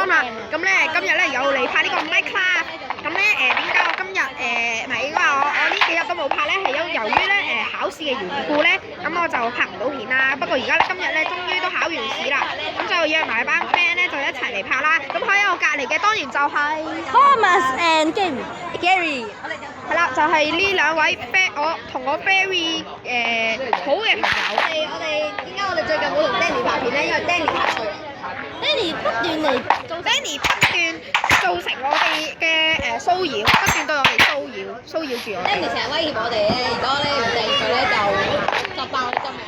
Tom 啦。咁咧今日咧又嚟拍呢個 Minecraft 啦。咁咧點解我今日唔係應該話我呢幾日都冇拍咧？係由於咧考試嘅緣故咧，咁我就拍唔到片啦。不過而家今日咧終於都考完試啦，咁就約埋班 friend 咧就一齊嚟拍啦。咁喺我隔離嘅當然就係 Thomas and Gary。係啦，就係呢兩位我同我 very 好嘅朋友。我哋點解我哋最近冇同 Danny 拍片咧？因為 Danny 拍衰。Danny 不斷嚟做 Danny 不斷造成我哋嘅騷擾，不斷對我哋騷擾住我哋。 Danny 成日威脅我哋咧，如果咧唔掟佢咧就爆我哋金嘅。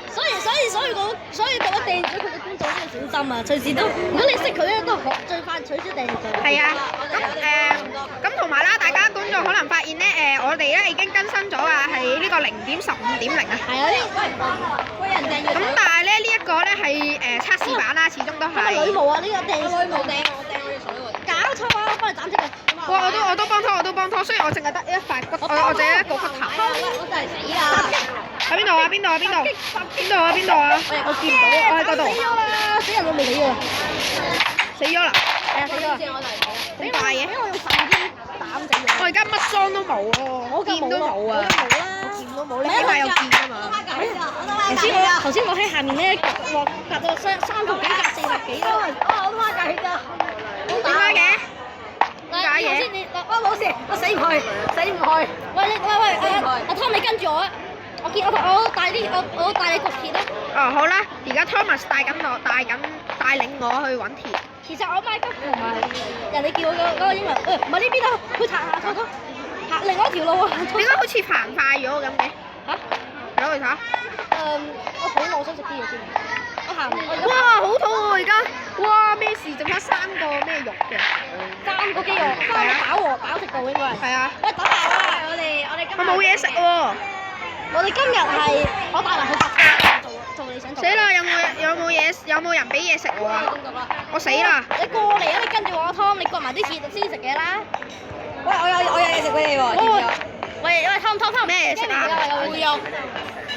所以嗰個掟咗佢嘅觀眾都要小心啊！隨時都，如果你識佢咧，都最快取消掟佢。係啊，咁同埋啦，大家觀眾可能發現咧，我哋咧已經更新咗啊，係呢個0.15.0啊。係啊，啲人掟咁但係咧呢一個咧係測試版啦，始終都係。女巫啊！呢個掟女巫掟我嘅水喎。搞錯啊！我幫你斬死佢。哇！我都幫拖，雖然我淨係得一塊骨，我淨係一個骨頭。我就係死啦！喺邊度啊？邊度啊？我見唔到，我喺嗰度。死咗啦！死人都未死喎。死咗啦！係啊，死咗。咁快嘅？俾我用神劍斬死咗。我而家乜裝都冇喎，我劍都冇啊！我劍都冇，你起碼有劍啊嘛。頭先我喺下面咧，隔到30幾格40幾都係，我都孖計㗎。點解嘅？我冇事，我死唔去。喂，阿 Tom 你跟住我啊！我帶你焗鐵啦。哦，好啦，而家 Thomas 帶領我去揾鐵。其實我麥吉同埋人哋叫我嗰個英文，唔係呢邊啊，去行另外一條路啊。點解好似行快咗咁嘅？嚇？走去睇。我肚餓，我想食啲嘢先。我行。哇！好肚餓而家。哇！咩事？剩翻3個咩肉嘅？3個肌肉。係啊。飽食到應該係。係啊。喂，等下啦！我哋今日。我冇嘢食喎。我哋今日係我帶埋去白車做你想做。死啦！有冇人俾嘢食我啊？我死啦！你過嚟啊！你跟住我Tom，你割埋啲鐵先食嘅啦。喂，我有嘢食俾你喎，知唔知啊？喂，Tom，咩嘢食啊？腐肉。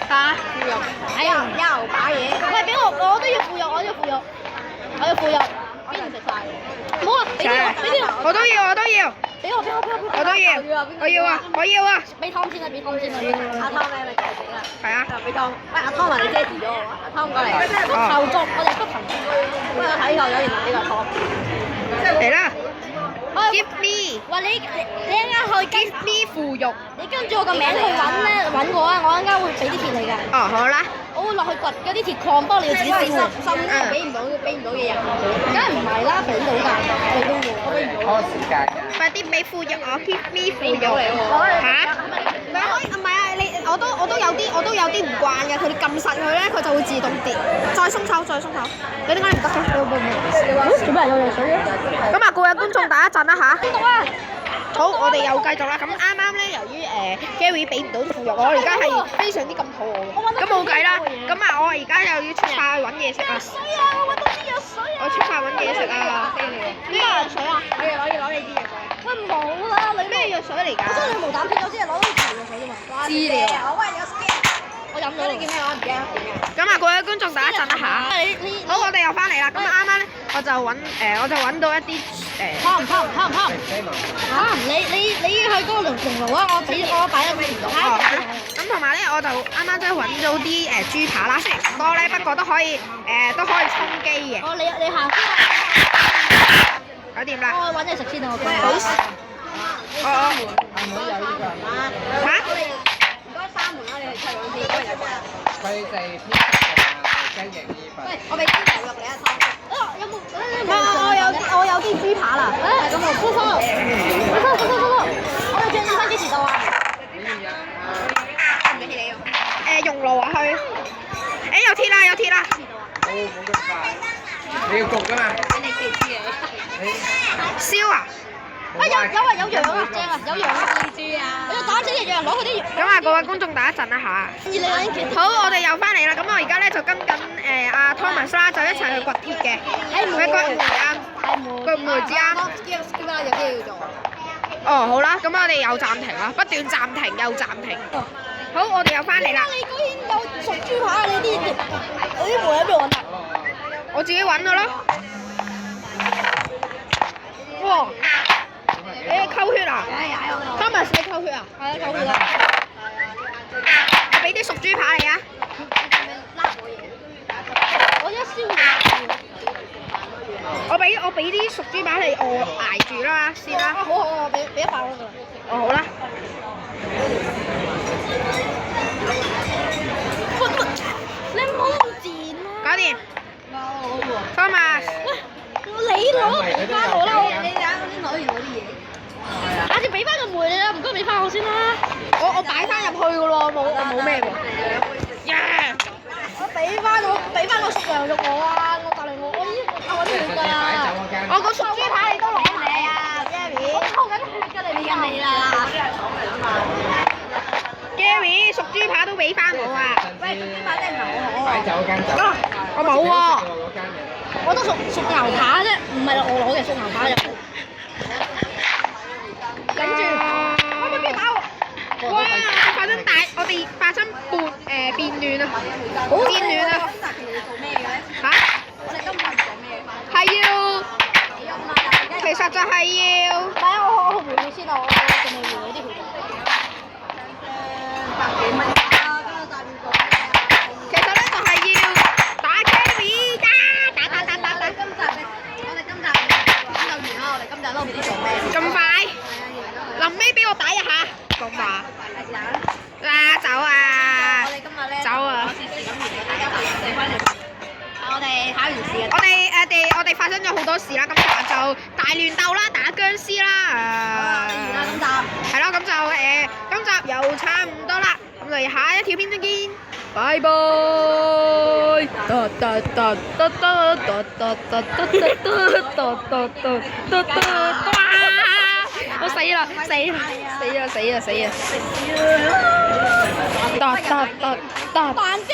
嚇？腐肉。係啊，又把嘢。喂，俾我都要腐肉，我要腐肉。邊人食晒？唔好啊！俾啲我。我都要。俾我。我要啊！俾湯先啦，阿湯咩死啦？係啊。俾湯。喂，阿湯話你遮住咗我喎，阿湯過嚟。後續我哋不停。喂，我睇錯咗，原來呢個湯。嚟啦 ！Give me。喂，你一陣間去 Give me 腐肉。你跟住我個名去揾我啊！我一陣間會俾啲鐵你㗎。哦，好啦。我會落去掘嗰啲鐵礦，不過你要自己燒。俾唔到嘢人。梗係唔係啦，俾到㗎，俾到喎。我俾唔到。拖時間㗎。快啲俾腐肉我 ，Give me 腐肉。嚇？你可以唔係啊？我都有啲唔慣嘅，佢哋撳實佢咧，佢就會自動跌。再鬆手。你點解唔得嘅？做咩有藥水嘅？咁啊，各位觀眾等一陣啦嚇。邊度啊？好，我哋又繼續啦。咁啱咧，由於Gary 俾唔到腐肉，我而家係非常之咁肚餓。咁冇計啦。咁啊，我而家又要出發去揾嘢食啊。水啊！我揾到啲藥水啊！我出發揾嘢食啊。咩藥水啊？我要攞你啲藥水。喂，冇啦，你咩藥水嚟㗎？我將你無膽片，我只係攞到治療藥水啫嘛。治療。我飲咗。你叫咩話？唔記得。咁啊，各位觀眾等一陣啦嚇。好，我哋又翻嚟啦。咁啱啱咧，我就揾到一啲湯。你去嗰個龍爐啊！我擺喺度。咁同埋咧，我就啱啱真係揾到啲豬扒啦，雖然唔多咧，不過都可以充飢嘅。哦，你行先啊！搞掂啦。我揾嘢食先啊！我講。好。哦。嚇？唔該閂門啦！你去出嗰啲，因為有人。佢哋偏食嘅雞翼意粉。喂，我俾啲牛肉你啊，湯。有冇？我有啲豬扒啦。咁我收。我哋轉翻幾時到啊？唔俾你用。用爐啊去。有鐵啦。好，冇咁快。你要焗㗎嘛？俾你記住你。燒啊！有羊啊，正啊，有羊啊，蜘蛛啊！我要打死隻羊，攞佢啲羊。咁啊，各位觀眾等一陣啦嚇。好，我哋又翻嚟啦。咁我而家咧就跟緊阿 Thomas 啦，就一齊去掘鐵嘅。喺門。掘梅子啱。有啲要做。哦，好啦，咁我哋又暫停啦，不斷暫停又暫停。好，我哋又翻嚟啦。你居然有熟豬扒啊！你啲梅喺邊度揾啊？我自己揾嘅咯。喎！你扣血啊？Thomas 你扣血啊？係啊，夠啦。我俾啲熟豬扒你啊！我一燒完。我俾啲熟豬扒你，我捱住啦先啦。好，俾一塊我㗎啦。哦好啦。你唔好咁賤啦！搞掂。Thomas。你攞俾翻我啦！你等我先攞完我啲嘢。下次俾翻個梅你啦，唔該俾翻我先啦。我擺翻入去噶咯，我冇咩喎。耶！我俾翻個熟羊肉我啊！我隔離我已經扣緊血㗎啦。我個熟豬扒你都攞你啊，Gary。我扣緊血㗎，你緊你啦。Gary，熟豬扒都俾翻我啊！喂，熟豬扒真係唔係我擺酒間酒。我冇喎。我都熟牛扒啫，唔係我攞嘅熟牛扒入。跟住，我咪邊打我？哇！我哋發生變亂啊！變亂啊！嚇？係要，其實就係要。唔係啊，我回你先啊，我仲未回你啲血。100幾蚊啊！今日大變動咩啊？其實咧就係要打 Gary 打。我哋今集都唔知做咩。咁快？臨尾俾我打一下，咁話。走啊！我哋今日咧，走啊！我哋考完試啊。我哋發生咗好多事啦，咁就大亂鬥啦，打僵屍啦，今集係咯，咁就今集又差唔多啦，咁我哋下一條片再見，拜拜。我死啦！扮驚